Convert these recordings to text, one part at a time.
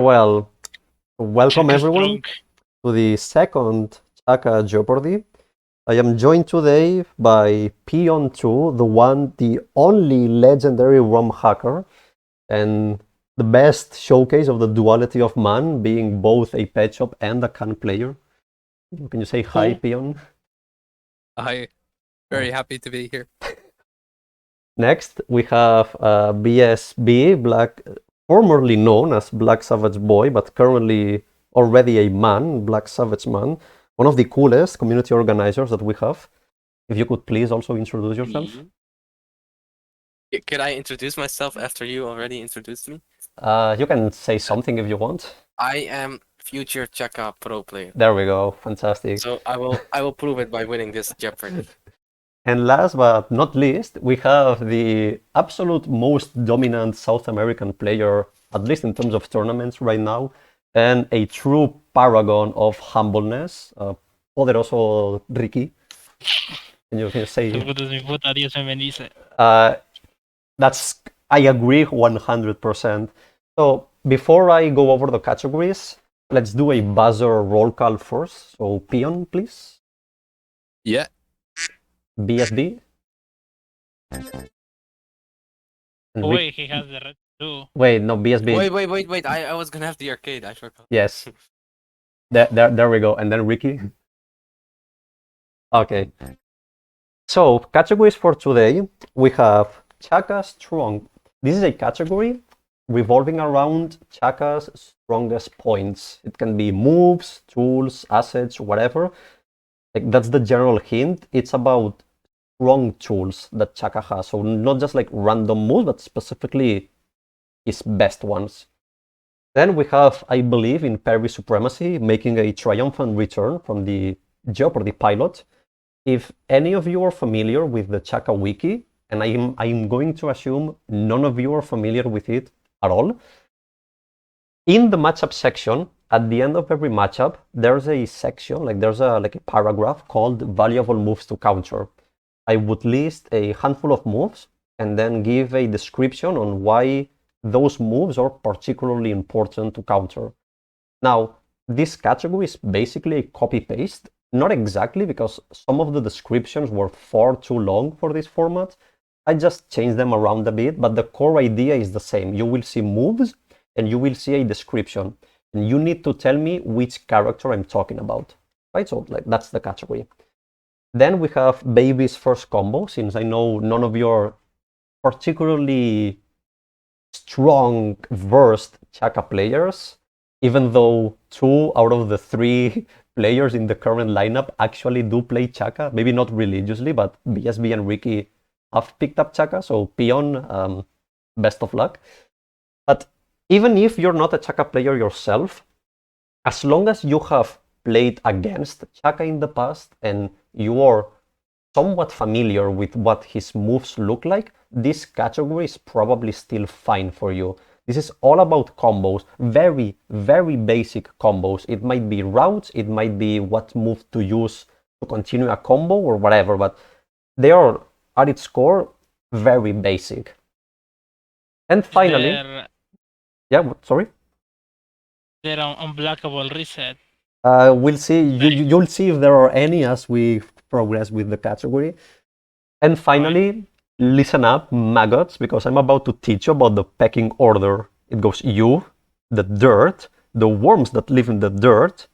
Well, welcome Chaka everyone strong. to the second Chaka Jeopardy. I am joined today by peon2, the only legendary ROM hacker, and the best showcase of the duality of man, being both a pet shop and a can player. Can you say hi, Cool. peon? Hi, very happy to be here. Next, we have BSB, formerly known as Black Savage Boy, but currently already a man, Black Savage Man, one of the coolest community organizers that we have. If you could please also introduce yourself. Could I introduce myself after you already introduced me? You can say something if you want. I am future Chaka pro player. There we go, fantastic. So I will prove it by winning this Jeopardy. And last but not least, we have the absolute most dominant South American player, at least in terms of tournaments right now, and a true paragon of humbleness, PoderosoRicky. Can you say? Tu puto es mi puta, Dios me bendice. That's I agree 100%. So before I go over the categories, let's do a buzzer roll call first. So peon, please. Yeah. BSB. And Wait, he has the red too. wait, no, BSB. Wait. I was gonna have the arcade. I forgot. Yes. There we go. And then Ricky. Okay. So categories for today, we have Chaka Strong. This is a category revolving around Chaka's strongest points. It can be moves, tools, assets, whatever. Like that's the general hint. It's about strong tools that Chaka has. So not just like random moves, but specifically his best ones. Then we have, I believe, Imperial Supremacy making a triumphant return from the Jeopardy pilot. If any of you are familiar with the Chaka wiki, and I'm going to assume none of you are familiar with it at all, in the matchup section, at the end of every matchup, there's a section, there's a paragraph called valuable moves to counter. I would list a handful of moves and then give a description on why those moves are particularly important to counter. Now, this category is basically a copy-paste. Not exactly, because some of the descriptions were far too long for this format. I just changed them around a bit, but the core idea is the same. You will see moves and you will see a description. And you need to tell me which character I'm talking about. Right? So that's the category. Then we have Baby's first combo, since I know none of you are particularly strong, versed Chaka players, even though 2 out of the 3 players in the current lineup actually do play Chaka. Maybe not religiously, but BSB and Ricky have picked up Chaka, so peon, best of luck. But even if you're not a Chaka player yourself, as long as you have played against Chaka in the past and you are somewhat familiar with what his moves look like, this category is probably still fine for you. This is all about combos, very, very basic combos. It might be routes, it might be what move to use to continue a combo or whatever, but they are, at its core, very basic. And finally, sorry? They're unblockable reset. We'll see. You'll see if there are any as we progress with the category. And finally, listen up, maggots, because I'm about to teach you about the pecking order. It goes you, the dirt, the worms that live in the dirt.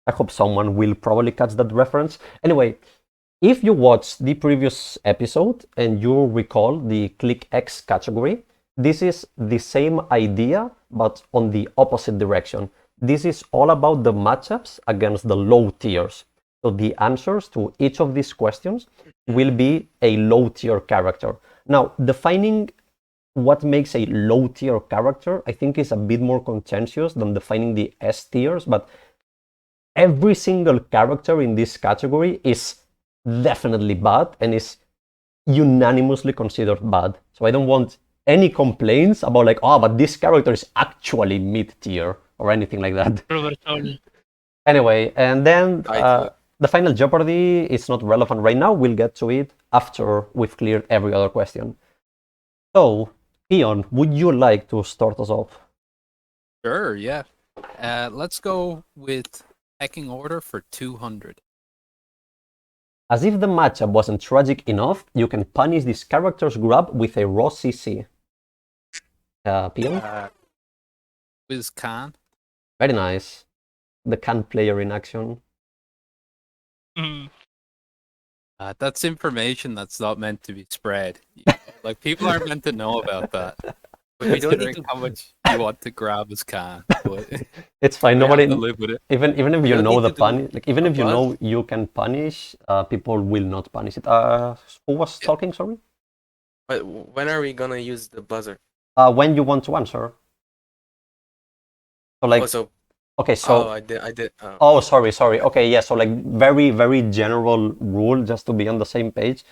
I hope someone will probably catch that reference. Anyway, if you watched the previous episode and you recall the click X category, this is the same idea, but on the opposite direction. This is all about the matchups against the low tiers. So the answers to each of these questions will be a low tier character. Now, defining what makes a low tier character, I think, is a bit more contentious than defining the S tiers, but every single character in this category is definitely bad and is unanimously considered bad. So I don't want any complaints about but this character is actually mid tier or anything like that. Anyway, and then the final Jeopardy is not relevant right now. We'll get to it after we've cleared every other question. So, Peon, would you like to start us off? Sure, yeah. Let's go with pecking order for 200. As if the matchup wasn't tragic enough, you can punish this character's grab with a raw CC. Peon? Wiz Khan. Very nice. The can player in action. Mm. That's information that's not meant to be spread. You know? Like, people aren't meant to know about that. But we don't need Considering to. how much you want to grab as Khan. But It's fine. we have Nobody, to live with it. even if We you don't know need the to do punish, like even a if you buzz. know you can punish, people will not punish it. Who was Yeah. talking? Sorry. But when are we gonna use the buzzer? When you want to answer. So like, Oh, so okay, so I did. oh, sorry. Okay, yeah. So like, very general rule, just to be on the same page.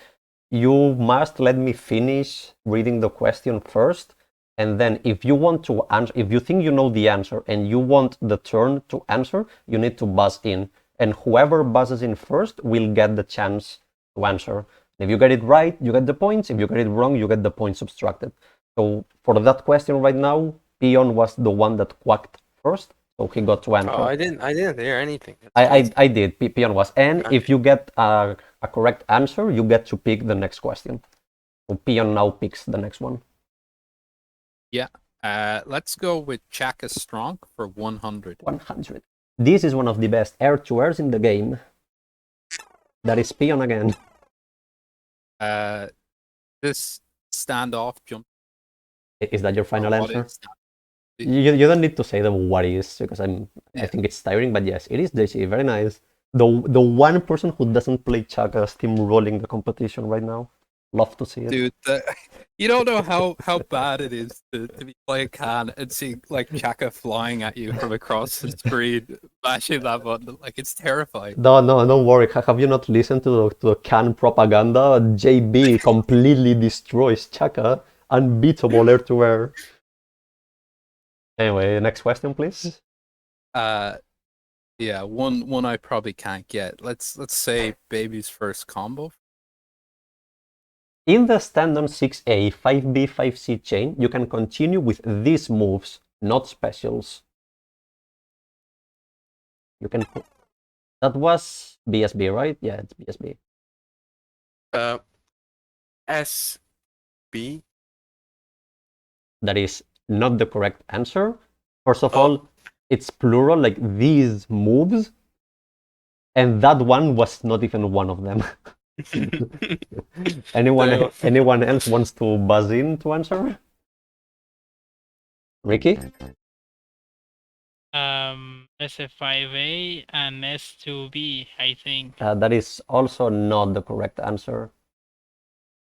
You must let me finish reading the question first, and then if you want to answer, if you think you know the answer and you want the turn to answer, you need to buzz in, and whoever buzzes in first will get the chance to answer. If you get it right, you get the points. If you get it wrong, you get the points subtracted. So for that question right now, Peon was the one that quacked first, so he got to answer. Oh, I didn't hear anything. That's I crazy. did. Peon was, and Okay. if you get a correct answer, you get to pick the next question. So Peon now picks the next one. Let's go with Chaka Strong for 100. 100. This is one of the best air-to-airs in the game. That is Peon again. This standoff jump. Is that your final what answer? is- You don't need to say the what is, because I Yeah. think it's tiring, but yes, it is JC. Very nice. The one person who doesn't play Chaka steamrolling the competition right now. Love to see it. Dude, you don't know how bad it is to be playing Khan and see like Chaka flying at you from across the screen, mashing that button. Like, it's terrifying. No, don't worry. Have you not listened to the can propaganda? JB completely destroys Chaka. Unbeatable air to air. Anyway, next question, please. Yeah, one I probably can't get. Let's say baby's first combo. In the stand-on 6A, 5B, 5C chain, you can continue with these moves, not specials. You can. That was BSB, right? Yeah, it's BSB. SB. That is not the correct answer. First of Oh. all, it's plural, like these moves, and that one was not even one of them. Anyone else wants to buzz in to answer? Ricky? SF5A and S2B, I think. That is also not the correct answer.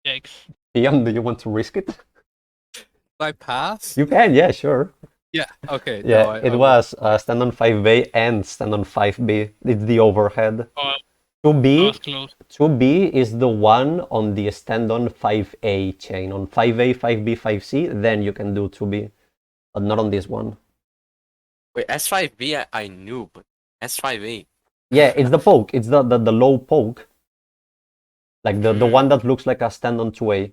X. Ian, do you want to risk it? I pass? You can, yeah, sure. Yeah, okay. Yeah, no, it I was stand on 5A and stand on 5B. It's the overhead. Oh, I 2B, was close. 2B is the one on the stand on 5A chain. On 5A, 5B, 5C, then you can do 2B, but not on this one. Wait, S5B I knew, but S5A. Yeah, it's the poke. It's the low poke. Like the one that looks like a stand on 2A.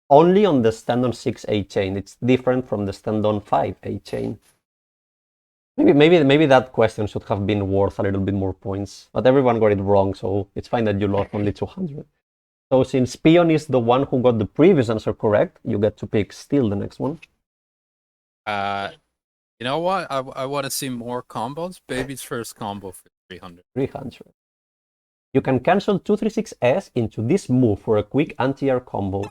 Only on the stand on 6A chain. It's different from the stand on 5A chain. Maybe that question should have been worth a little bit more points, but everyone got it wrong, so it's fine that you lost only 200. So since Peon is the one who got the previous answer correct, you get to pick still the next one. You know what? I want to see more combos. Baby's first combo for 300. 300. You can cancel 236S into this move for a quick anti-air combo.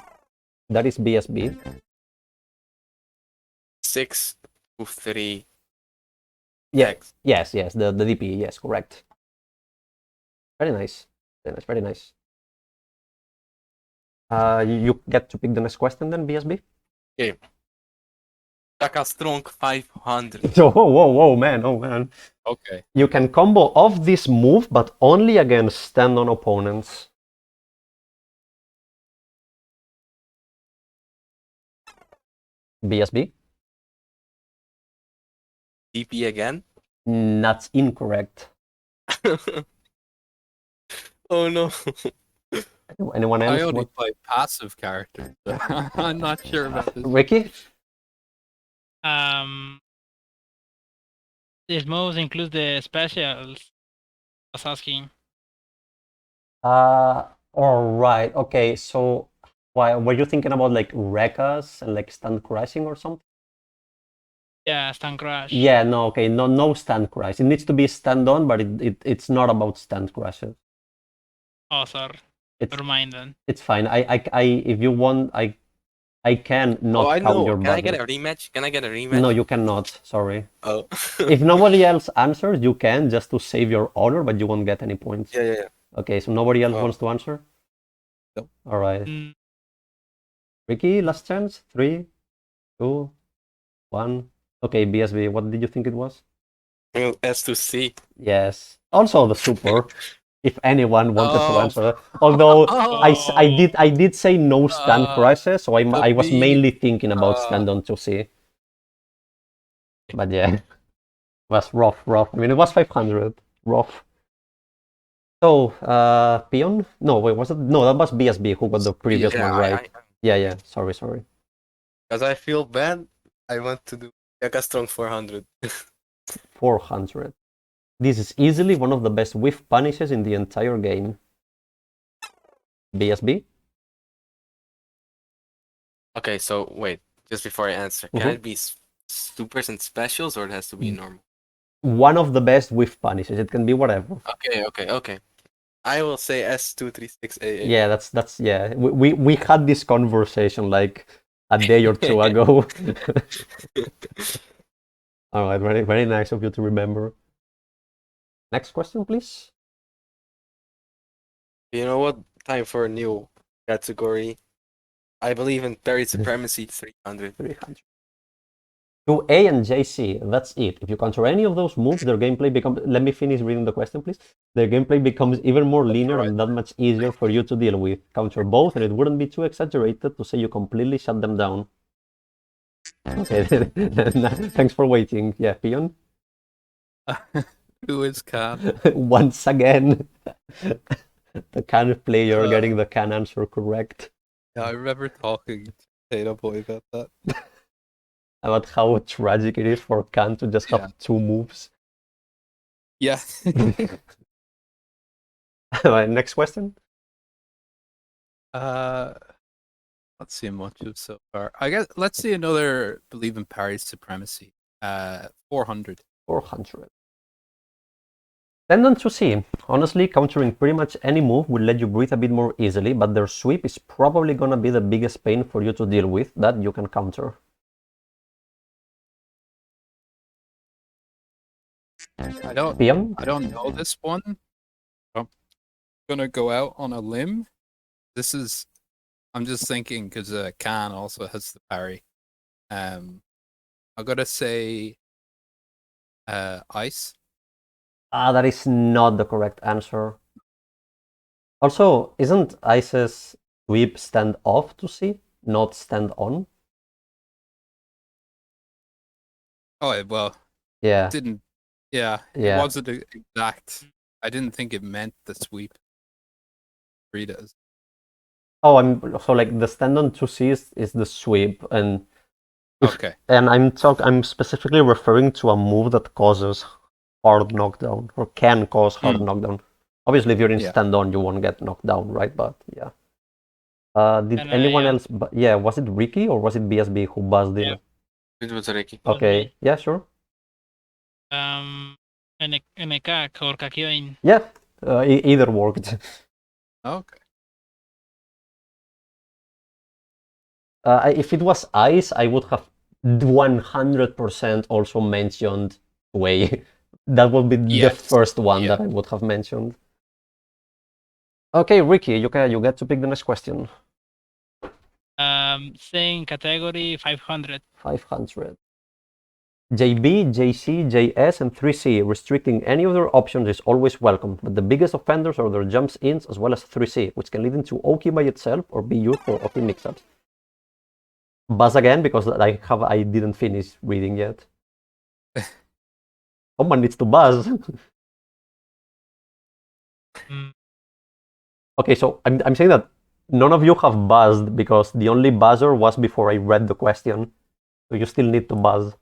That is BSB. 6 to 3. Yeah. X. Yes, the DP, yes, correct. Very nice. Very nice. You get to pick the next question then, BSB? Okay. Chaka Strong 500. Whoa, man, oh man. Okay. You can combo off this move, but only against stand-on opponents. BSB? DP again? That's incorrect. Oh no. Anyone else? I only play passive characters. So I'm not sure about this. Ricky? This moves includes the specials. I was asking. All right. Okay. So, why were you thinking about like Rekkas and like stand crashing or something? Yeah, stand crash. Yeah. No. Okay. No stand crash. It needs to be stand on, but it's not about stand crashes. Oh, sorry. It's Never mind then. it's fine. If you want, I can Oh, not I count know. your Can I get buzzer. a rematch? Can I get a rematch? No, you cannot. Sorry. Oh. If nobody else answers, you can just to save your honor, but you won't get any points. Yeah. Okay, so nobody else Oh. wants to answer? Nope. All right. Mm, Ricky, last chance. 3, 2, 1. Okay, BSB, what did you think it was? S to C. Yes. Also the super, if anyone wanted to Oh. answer. Although Oh, I did say no stand crisis, so I was B. mainly thinking about stand on to C. But yeah, it was rough. I mean, it was 500. Rough. So, Peon? No, wait, was it? No, that was BSB who got the previous Yeah, one right. Yeah. Sorry. Because I feel bad. I want to do Chaka Strong 400. 400. This is easily one of the best whiff punishes in the entire game. BSB? Okay, so wait. Just before I answer, can it be supers and specials, or it has to be normal? One of the best whiff punishes. It can be whatever. Okay. I will say S236AA. Yeah, that's yeah. We had this conversation like a day or two ago. All right, very nice of you to remember. Next question, please. You know what? Time for a new category. I believe in Parry Supremacy 300. 300. To A and JC, that's it. If you counter any of those moves, their gameplay becomes. Let me finish reading the question, please. Their gameplay becomes even more linear and that much easier for you to deal with. Counter both, and it wouldn't be too exaggerated to say you completely shut them down. Okay, thanks for waiting. Yeah, Peon? Who is Can? Once again, the Can player getting the Can answer correct. Yeah, I remember talking to Potato Boy about that. About how tragic it is for Can to just have 2 moves. Yeah. Next question. Not seeing much of so far. I guess let's see another Believe in Parry's Supremacy. 400. 400. Tendon to C. Honestly, countering pretty much any move will let you breathe a bit more easily, but their sweep is probably gonna be the biggest pain for you to deal with that you can counter. I don't know this one. I'm gonna go out on a limb. I'm just thinking because Can also has the parry. I'm gonna say ice. That is not the correct answer. Also, isn't Ice's sweep stand off to C, not stand on? Oh well. Yeah. Didn't. Yeah. It wasn't exact. I didn't think it meant the sweep. Frida's. Oh, so like the stand on 2C is the sweep, and Okay. And I'm specifically referring to a move that causes hard knockdown or can cause hard knockdown. Obviously, if you're in stand on, you won't get knocked down, right? But yeah. Did anyone else? Yeah, was it Ricky or was it BSB who buzzed in? It was Ricky. Okay. Yeah, sure. NK or Kakyoin. Yeah, either worked. Okay. If it was ice, I would have 100% also mentioned Way. That would be the first one that I would have mentioned. Okay, Ricky, you get to pick the next question. Same category, 500. 500. JB, JC, JS, and 3C. Restricting any other options is always welcome, but the biggest offenders are their jumps ins as well as 3C, which can lead into Oki by itself or be used for Oki mix-ups. Buzz again because I didn't finish reading yet. Someone needs to buzz. Okay, so I'm saying that none of you have buzzed because the only buzzer was before I read the question. So you still need to buzz.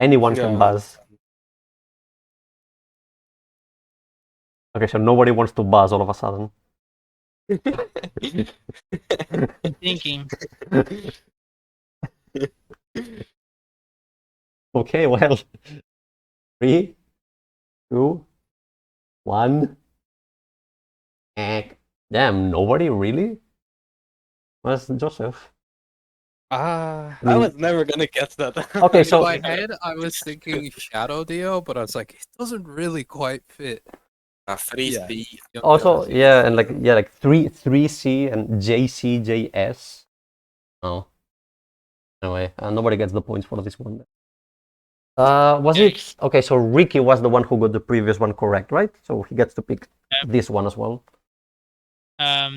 Anyone can buzz. Okay, so nobody wants to buzz all of a sudden. I'm thinking. Okay, well, 3, 2, 1. Damn, nobody really? Where's Joseph? Ah. I mean, I was never gonna guess that. Okay, In so my head, I was thinking Shadow Dio, but I was like, it doesn't really quite fit. 3C. also, yeah, and like 3C and JCJS. Oh, anyway, nobody gets the points for this one. Was it Yikes. okay? So Ricky was the one who got the previous one correct, right? So he gets to pick Yep. this one as well.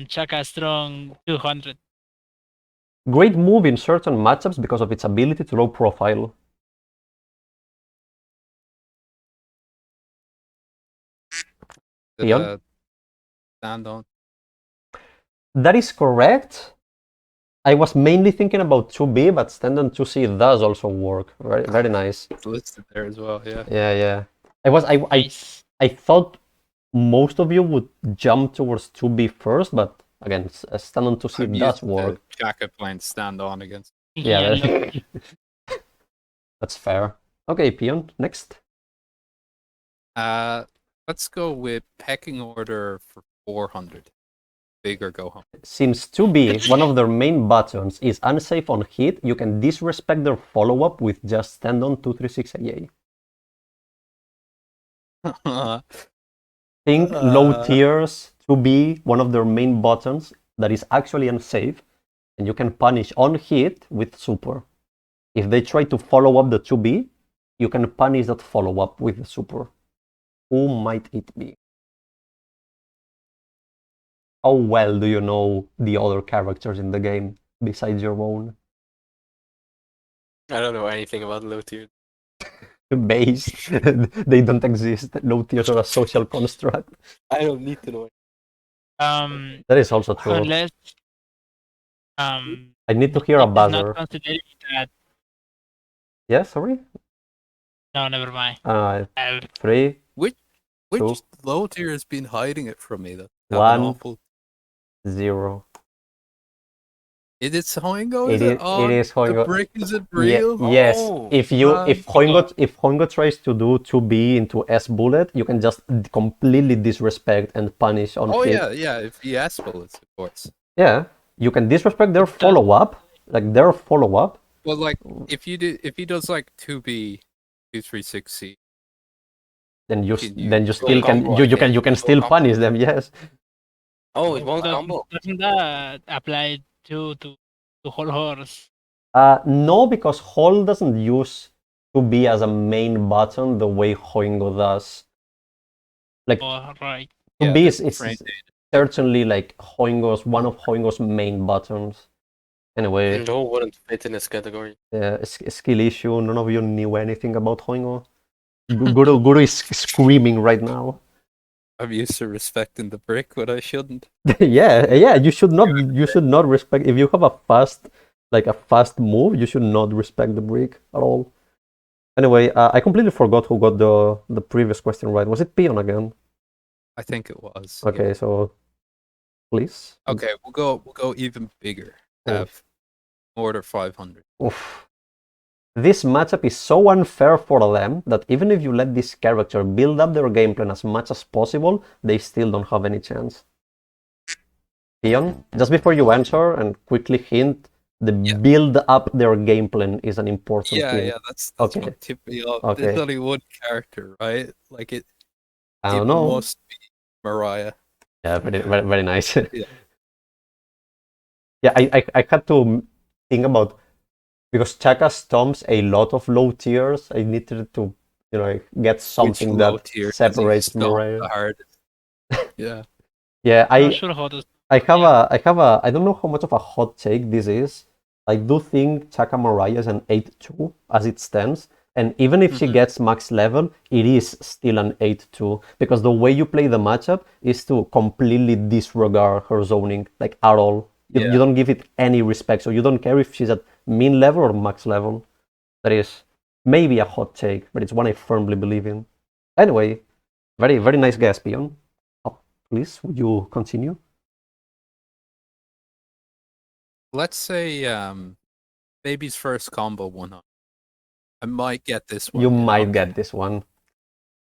Chaka Strong 200. Great move in certain matchups because of its ability to low profile. Peon? Stand on. That is correct. I was mainly thinking about 2B, but stand on 2C does also work. Very, very nice. It's listed there as well, yeah. Yeah. Nice. I thought most of you would jump towards 2B first, but again, stand on 2C I'm does used to work. Chaka playing stand on against. Yeah, Yellow. that's fair. Okay, Peon, next. Let's go with pecking order for 400. Big or go home. Since 2B, one of their main buttons, is unsafe on hit, you can disrespect their follow-up with just stand on 236 AA. Think low tiers 2B, one of their main buttons that is actually unsafe, and you can punish on hit with super. If they try to follow up the 2B, you can punish that follow-up with the super. Who might it be? How well do you know the other characters in the game besides your own? I don't know anything about low tier. Base. They don't exist. Low tiers are a social construct. I don't need to know. That is also true. Unless I need to hear a it's buzzer. not considering that. Yeah, sorry? No, never mind. 3, Which Two. low tier has been hiding it from me? That 1, 0. Is it Hoingo? It is The Hoingo. brick isn't real? Yes. Oh, If Hoingo tries to do 2B into S bullet, you can just completely disrespect and punish on hit. Yeah. If he has bullets, of course. Yeah. You can disrespect their follow-up, Well, like if he does like 2B, 236C, then you Can still can combo, you can still combo. punish them. Yes. Oh, it won't combo. Doesn't that apply to whole horse? No, because Hall doesn't use 2B as a main button the way Hoingo does. Like Oh, right. 2B is frame certainly like one of Hoingo's main buttons. Anyway, And who wouldn't fit in this category? skill issue. None of you knew anything about Hoingo. Guru is screaming right now. I'm used to respecting the brick, but I shouldn't. yeah. You should not respect if you have a fast move. You should not respect the brick at all. Anyway, I completely forgot who got the previous question right. Was it Peon again? I think it was. Okay, yeah. so please. Okay, we'll go even bigger. Have order 500. Oof. This matchup is so unfair for them that even if you let this character build up their game plan as much as possible, they still don't have any chance. Peon, just before you answer and quickly hint, the build up their game plan is an important thing. Yeah, that's Okay. what tipped me off. Okay. There's only one character, right? Like it I don't know. must be Mariah. Yeah, very nice. Yeah. Yeah, I had to think about, because Chaka stomps a lot of low tiers. I needed to, get something low that tier does he separates stomp Mariah. the hardest? Yeah. Yeah, I'm not sure how to. I don't know how much of a hot take this is. I do think Chaka Mariah is an 8-2 as it stands. And even if she gets max level, it is still an 8-2. Because the way you play the matchup is to completely disregard her zoning, like at all. You don't give it any respect. So you don't care if she's at min level or max level. That is maybe a hot take, but it's one I firmly believe in. Anyway, very, very nice guess, Peon. please, would you continue? Let's say baby's first combo 100. I might get this one. You might get this one.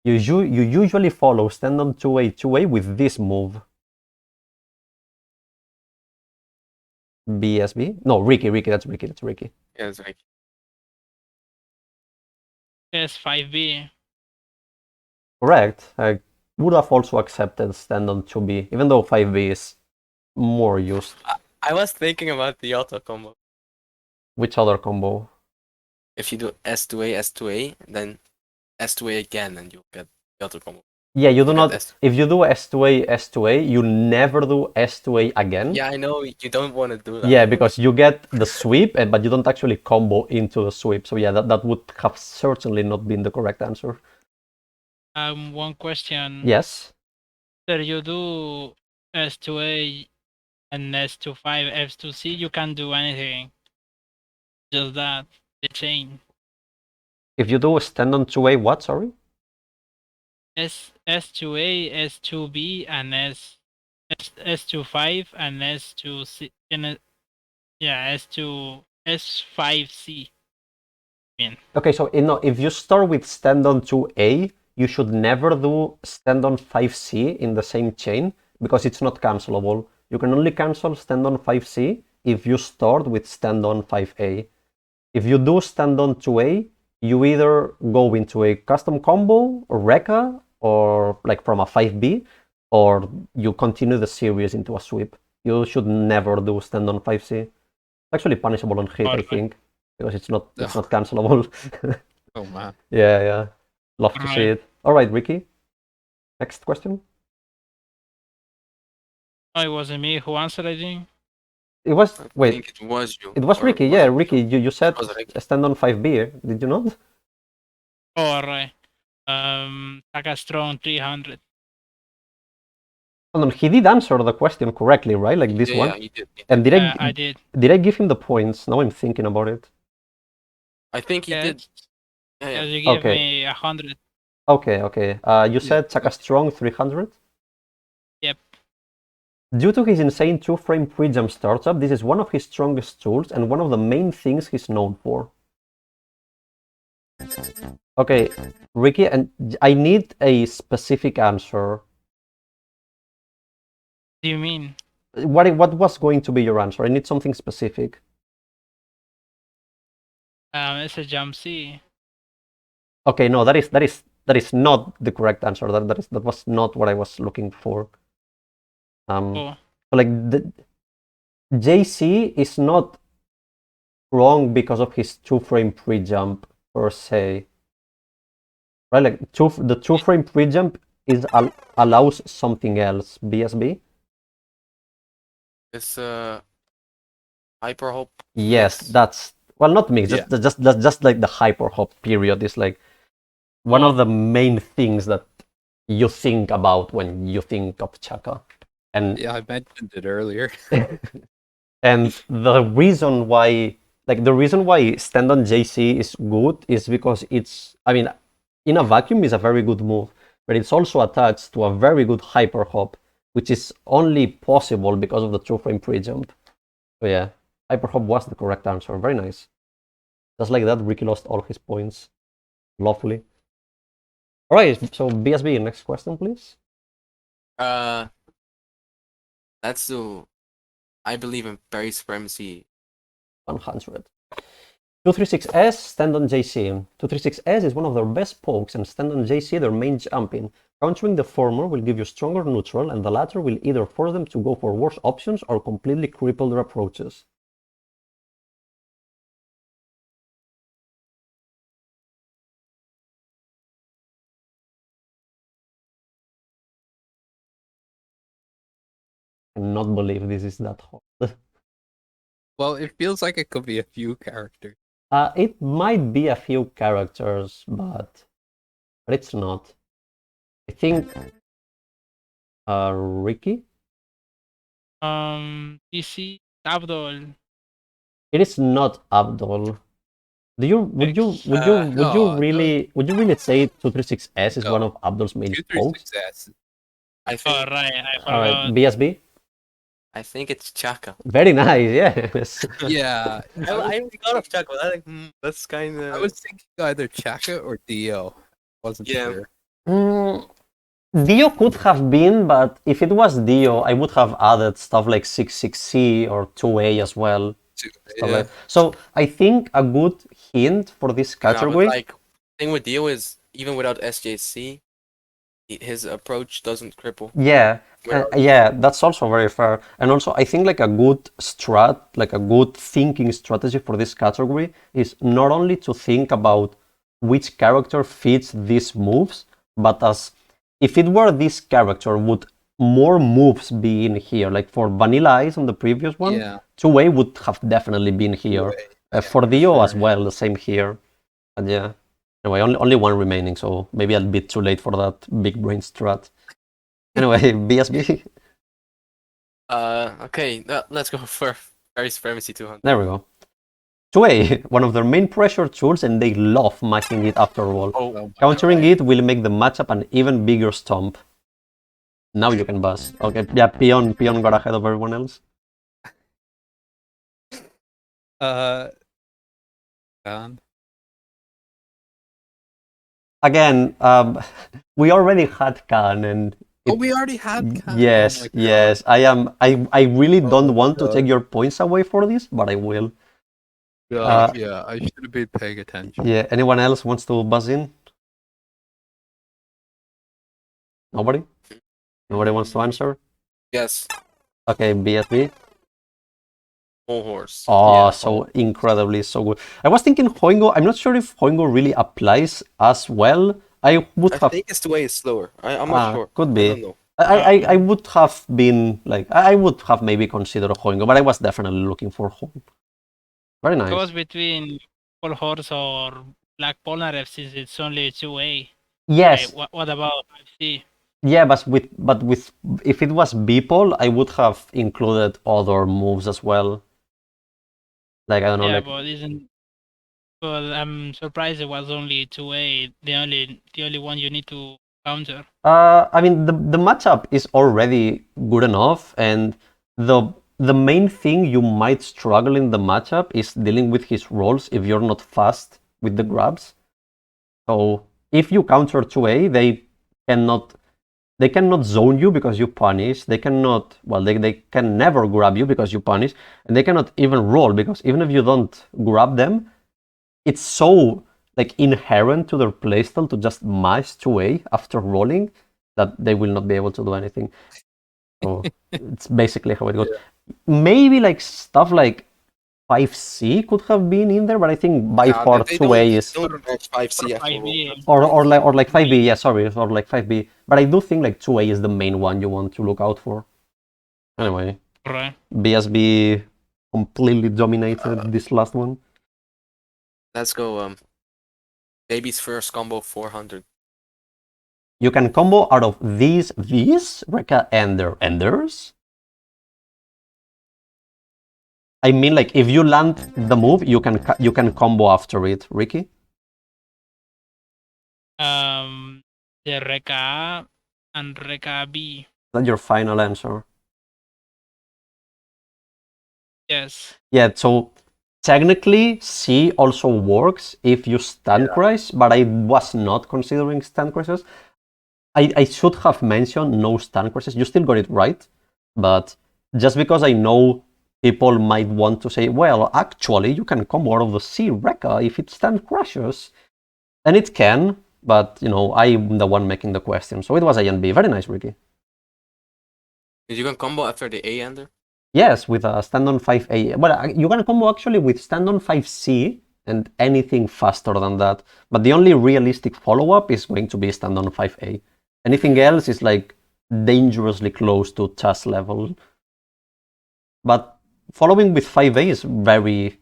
You usually follow stand on 2A, 2A with this move. BSB? No, Ricky, that's Ricky. Yeah, it's Ricky. Yes, 5B. Correct. I would have also accepted stand on 2B, even though 5B is more used. I was thinking about the auto combo. Which other combo? If you do S2A, S2A, then S2A again, and you'll get the auto combo. Yeah, you do You not. got S2A. If you do S2A, S2A, you never do S2A again. Yeah, I know you don't want to do that. Yeah, because you get the sweep, but you don't actually combo into the sweep. So yeah, that would have certainly not been the correct answer. One question. Yes. After you do S2A and S25, F2C, you can't do anything. Just that, the chain. If you do stand on 2A, what? Sorry. S2A, S2B, and S25 and S2C. Yeah, S5C. Okay, so if you start with stand on 2A, you should never do stand on 5C in the same chain because it's not cancelable. You can only cancel stand on 5C if you start with stand on 5A. If you do stand on 2A, you either go into a custom combo or Rekka or like from a 5B, or you continue the series into a sweep. You should never do stand on 5C. It's actually punishable on hit, I think, because it's not cancelable. Oh man. Yeah. Love to see it. All right, Ricky. Next question. Oh, it wasn't me who answered, I think. It was I wait. think it was you. It was or Ricky. was Yeah, it Ricky. you? You said Was Ricky. stand on 5B. Did you not? Oh, alright. Chaka Strong 300. Hold on, he did answer the question correctly, right? Like this one. Yeah, you did. And I did. Did I give him the points? Now I'm thinking about it. I think he did. Yeah, Yeah. you gave Okay. me 100. Okay. You said Chaka Strong 300? Yep. Due to his insane two-frame pre-jump startup, this is one of his strongest tools and one of the main things he's known for. Okay, Ricky, and I need a specific answer. What do you mean? What was going to be your answer? I need something specific. It's a jump C. Okay, no, that is not the correct answer. That was not what I was looking for. Oh. Like the JC is not wrong because of his two-frame pre-jump per se, right? Like the two-frame pre-jump is allows something else. BSB. It's hyper hop. Yes, that's well, not mix. Yeah. Just like the hyper hop period is like one of the main things that you think about when you think of Chaka. And Yeah, I mentioned it earlier. and the reason why stand on JC is good is because it's, I mean, in a vacuum is a very good move, but it's also attached to a very good hyper hop, which is only possible because of the two-frame pre-jump. So yeah, hyper hop was the correct answer. Very nice. Just like that, Ricky lost all his points. Lovely. All right, so BSB, next question, please. Let's do. I believe in Barry Supremacy. 100. 236S, stand on JC. 236S is one of their best pokes, and stand on JC their main jumping. Countering the former will give you stronger neutral, and the latter will either force them to go for worse options or completely cripple their approaches. I cannot believe this is that hard. Well, it feels like it could be a few characters. It might be a few characters, but it's not. I think Ricky? PC Abdul. It is not Abdul. Would you really say 236S is one of Abdul's main pokes? 236S. I Oh, think right, I All right, forgot. BSB. I think it's Chaka. Very nice. Yes. Yeah, I thought of Chaka, but I like that's kind I of was thinking either Chaka or Dio. Wasn't yeah. sure. Mm, Dio could have been, but if it was Dio, I would have added stuff like 66C or 2A as well. Yeah, So I think a good hint for this Yeah, but category. like thing with Dio is even without SJC, his approach doesn't cripple. Yeah, Without- yeah, that's also very fair. And also, I think like a good strat, like a good thinking strategy for this category is not only to think about which character fits these moves, but as if it were this character, would more moves be in here? Like for Vanilla Ice on the previous one, yeah. 2A would have definitely been here. For Dio as well, the same here. But yeah. Anyway, only one remaining, so maybe a bit too late for that big brain strat. Anyway, BSB. Okay, let's go for Very Supremacy 200. There we go. 2A, one of their main pressure tools, and they love matching it after all. Oh, Countering it will make the matchup an even bigger stomp. Now you can buzz. Okay, yeah, peon got ahead of everyone else. Khan. Again, we already had Khan, and Oh, we already had Khan. yes, Oh my God. yes. I really don't want to God. take your points away for this, but I will. Yeah, I should have been paying attention. Yeah. Anyone else wants to buzz in? Nobody? Nobody wants to answer? yes, Okay, BSB. Whole Horse. Oh, Yeah, so incredibly so good. I was thinking Hoingo. I'm not sure if Hoingo really applies as well. I would I have. think his way is slower. I'm not sure. Could I be. don't know. I would have been like I would have maybe considered Hoingo, but I was definitely looking for Hoingo. Very It nice. goes between Full Horse or Black Polnareff since it's only 2A. Yes. Right, what about 5C? Yeah, but with if it was Beeple, I would have included other moves as well. Like I don't know, Yeah, like but isn't. But I'm surprised it was only 2A. The only one you need to counter. I mean the matchup is already good enough, and the main thing you might struggle in the matchup is dealing with his rolls if you're not fast with the grabs. So if you counter 2A, they cannot zone you because you punish. They cannot, well, they can never grab you because you punish, and they cannot even roll because even if you don't grab them, it's so like inherent to their playstyle to just mash 2A after rolling that they will not be able to do anything. So it's basically how it goes. Maybe like stuff like 5C could have been in there, but I think by Yeah, far they 2A is don't match 5C after all. 5B. or like 5B, yeah, sorry, or like 5B. But I do think like 2A is the main one you want to look out for. Anyway, Right. BSB completely dominated this last one. Let's go. Baby's first combo 400. You can combo out of these Rekka and their enders. I mean, like if you land the move, you can combo after it, Ricky. The Reka A and Reka B. Is that your final answer? Yes. Yeah. So technically, C also works if you stand crash, but I was not considering stand crashes. I should have mentioned no stand crashes. You still got it right, but just because I know people might want to say, well, actually, you can combo out of the C Rekka if it stand crashes, and it can. But you know, I'm the one making the question, so it was A and B. Very nice, Ricky. You can combo after the A ender. Yes, with a stand on 5A. Well, you can combo actually with stand on 5C and anything faster than that. But the only realistic follow-up is going to be stand on 5A. Anything else is like dangerously close to chess level. But following with 5A is very,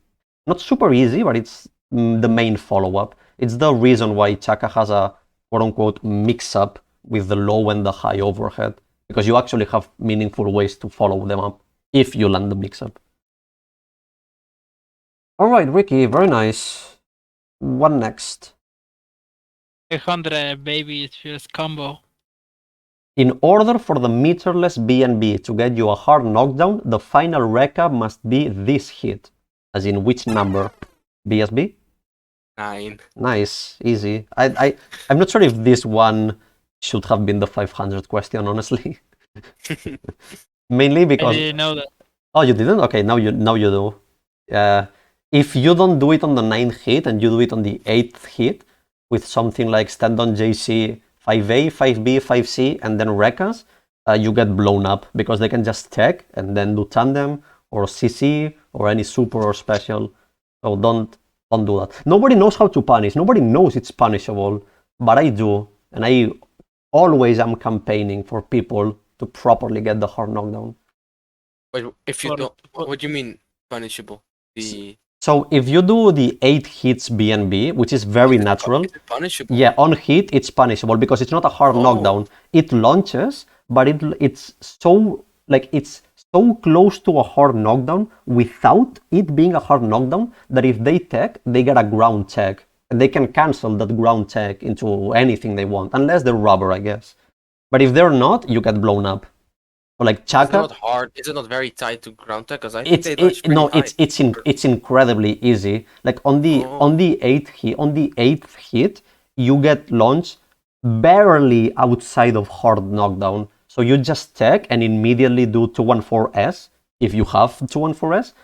not super easy, but it's the main follow-up. It's the reason why Chaka has a quote-unquote mix-up with the low and the high overhead, because you actually have meaningful ways to follow them up if you land the mix-up. All right, Ricky, very nice. What next? 100 Baby's first combo. In order for the meterless BNB to get you a hard knockdown, the final recap must be this hit. As in which number? BSB? 9. Nice, easy. I'm not sure if this one should have been the 500 question, honestly. Mainly I because... didn't know that. Oh, you didn't? Okay, now you do. If you don't do it on the 9th hit and you do it on the 8th hit with something like stand on JC 5A, 5B, 5C, and then Rekkas, you get blown up because they can just tech and then do tandem or CC or any super or special. So don't do that. Nobody knows how to punish. Nobody knows it's punishable, but I do, and I always am campaigning for people to properly get the hard knockdown. But if you Or- don't, what do you mean punishable? So if you do the 8 hits BNB, which is very natural, Is it punishable? yeah, on hit it's punishable because it's not a hard knockdown. It launches, but it's so close to a hard knockdown without it being a hard knockdown that if they tech, they get a ground tech. And they can cancel that ground tech into anything they want, unless they're rubber, I guess. But if they're not, you get blown up. So like Is it Chaka, not hard? Is it not very tight to ground tech? Because I think they launch it's incredibly easy. Like on the eighth hit, you get launched barely outside of hard knockdown. So you just tech and immediately do 214S if you have 214S,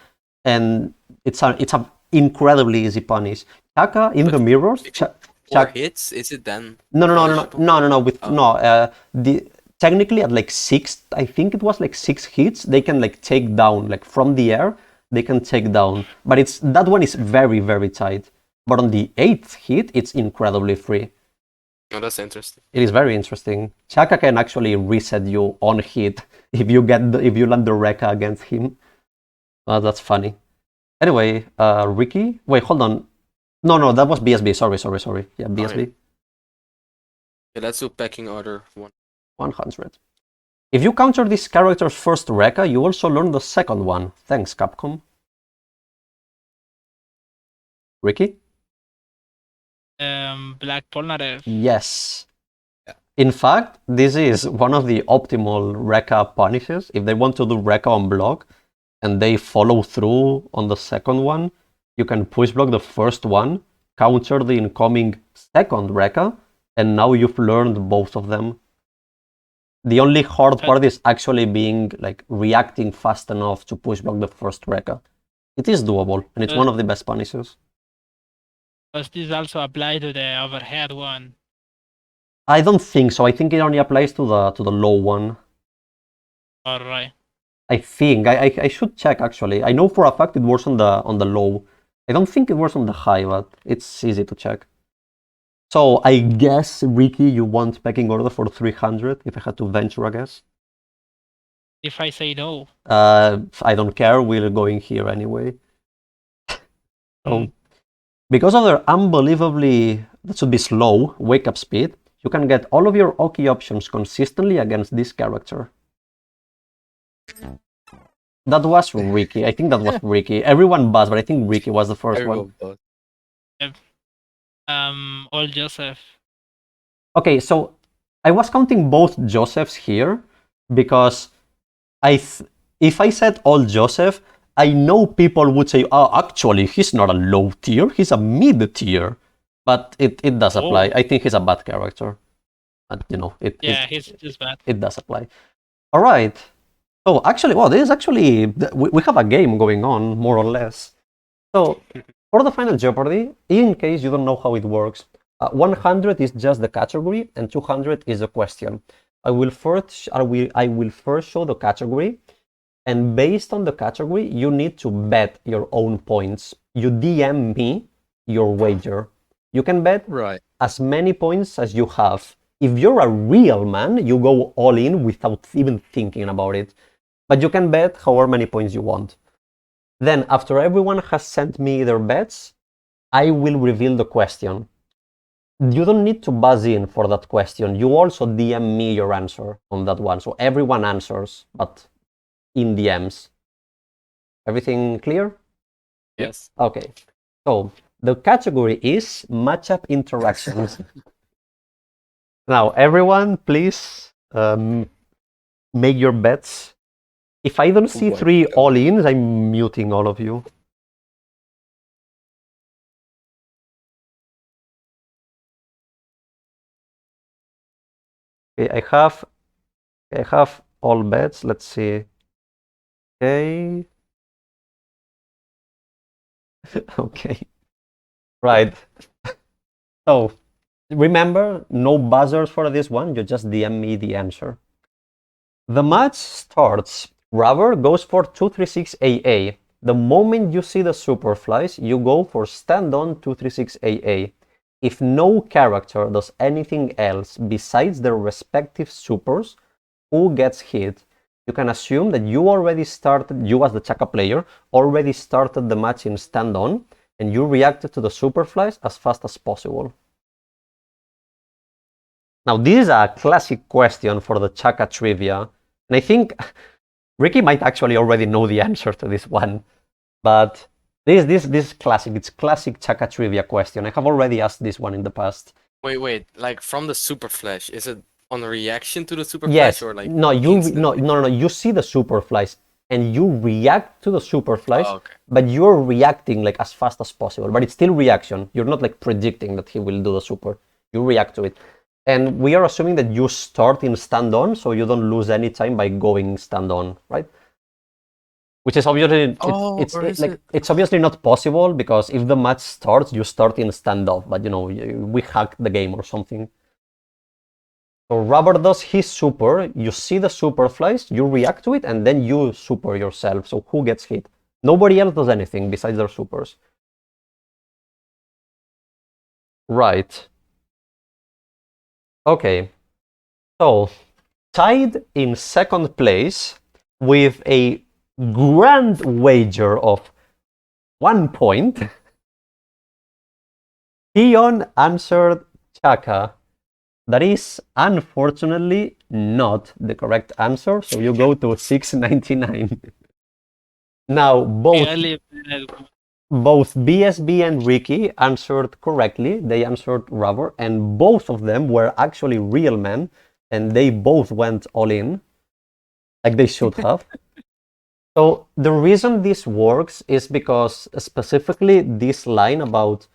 and it's a incredibly easy punish. Chaka in the mirrors. 4 hits? Is it then? No. punishable? Technically at like 6, I think it was like 6 hits, they can like take down, like from the air, they can take down. But that one is very, very tight. But on the 8th hit, it's incredibly free. Oh, that's interesting. It is very interesting. Chaka can actually reset you on hit if you land the Rekka against him. That's funny. Anyway, Ricky? Wait, hold on. No, that was BSB. Sorry. Yeah, BSB. Okay, let's do pecking order 100. If you counter this character's first Rekka, you also learn the second one. Thanks, Capcom. Ricky? Black Polnareff. Yes. Yeah. In fact, this is one of the optimal Rekka punishes. If they want to do Rekka on block and they follow through on the second one, you can push block the first one, counter the incoming second Rekka, and now you've learned both of them. The only hard part is actually reacting fast enough to push block the first Rekka. It is doable, and it's one of the best punishes. Does this also apply to the overhead one? I don't think so. I think it only applies to the low one. Alright. I think I should check actually. I know for a fact it works on the low. I don't think it works on the high, but it's easy to check. So I guess, Ricky, you want pecking order for 300 if I had to venture a guess? If I say no. I don't care, we're going here anyway. So, because of their unbelievably, that should be slow, wake up speed, you can get all of your Oki options consistently against this character. That was Ricky. I think that was Ricky. Everyone buzzed, but I think Ricky was the first one. All Joseph. Okay, so I was counting both Josephs here because if I said all Joseph, I know people would say, oh, actually, he's not a low tier, he's a mid tier. But it does apply. I think he's a bad character. And, he's just bad. It does apply. All right. So actually, this is actually, we have a game going on, more or less. So for the final Jeopardy, in case you don't know how it works, 100 is just the category and 200 is the question. I will first show the category, and based on the category, you need to bet your own points. You DM me your wager. You can bet as many points as you have. If you're a real man, you go all in without even thinking about it. But you can bet however many points you want. Then, after everyone has sent me their bets, I will reveal the question. You don't need to buzz in for that question. You also DM me your answer on that one. So everyone answers, but in DMs. Everything clear? Yes. Okay. So the category is matchup interactions. Now, everyone, please make your bets. If I don't see my 3 God. all-ins, I'm muting all of you. Okay, I have all bets. Let's see. Okay. Okay. Right. So remember, no buzzers for this one. You just DM me the answer. The match starts. Rubber goes for 236 AA. The moment you see the superflies, you go for stand on 236 AA. If no character does anything else besides their respective supers, who gets hit? You can assume that you already started, you as the Chaka player, already started the match in stand on, and you reacted to the superflies as fast as possible. Now, this is a classic question for the Chaka trivia, and I think Ricky might actually already know the answer to this one, but this is classic. It's classic Chaka trivia question. I have already asked this one in the past. Wait. Like from the super flash, is it on reaction to the super Yes. flash or like No, instantly? no. You see the superflies and you react to the superflies, Oh, okay. but you're reacting like as fast as possible. But it's still reaction. You're not like predicting that he will do the super. You react to it. And we are assuming that you start in stand on, so you don't lose any time by going stand on, right? Which is obviously it's obviously not possible, because if the match starts, you start in stand off. But you know, we hacked the game or something. So Rubber does his super. You see the super flies, you react to it, and then you super yourself. So who gets hit? Nobody else does anything besides their supers. Right. Okay. So tied in second place with a grand wager of 1 point, Peon answered Chaka. That is unfortunately not the correct answer, so you go to 699. Now, both BSB and Ricky answered correctly. They answered Rubber, and both of them were actually real men, and they both went all in, like they should have. So the reason this works is because specifically this line about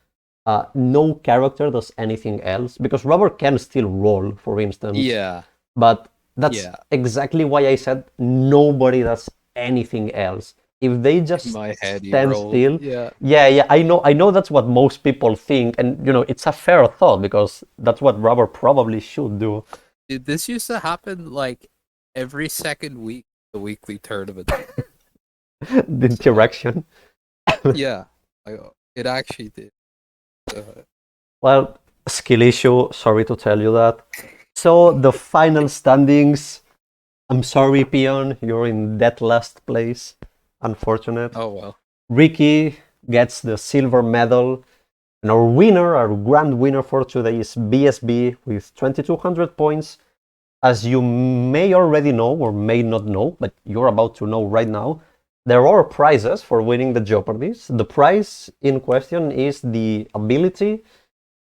no character does anything else, because Rubber can still roll, for instance. Yeah. But that's exactly why I said nobody does anything else. If they just stand still, yeah, I know that's what most people think, and you know it's a fair thought because that's what Rubber probably should do. This used to happen like every second week, the weekly tournament. The interaction. Yeah, it actually did. Well, skill issue. Sorry to tell you that. So the final standings. I'm sorry, Peon, you're in that last place. Unfortunate. Oh well. Ricky gets the silver medal. And our winner, our grand winner for today is BSB with 2200 points. As you may already know or may not know, but you're about to know right now, there are prizes for winning the Jeopardies. The prize in question is the ability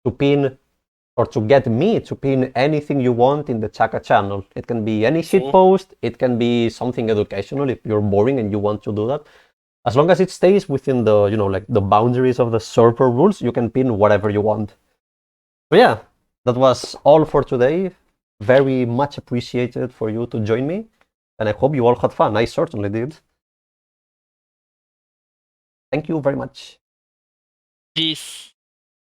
to pin or to get me to pin anything you want in the Chaka channel. It can be any shitpost, it can be something educational if you're boring and you want to do that. As long as it stays within the, you know, like the boundaries of the server rules, you can pin whatever you want. So yeah, that was all for today. Very much appreciated for you to join me, and I hope you all had fun. I certainly did. Thank you very much. Peace.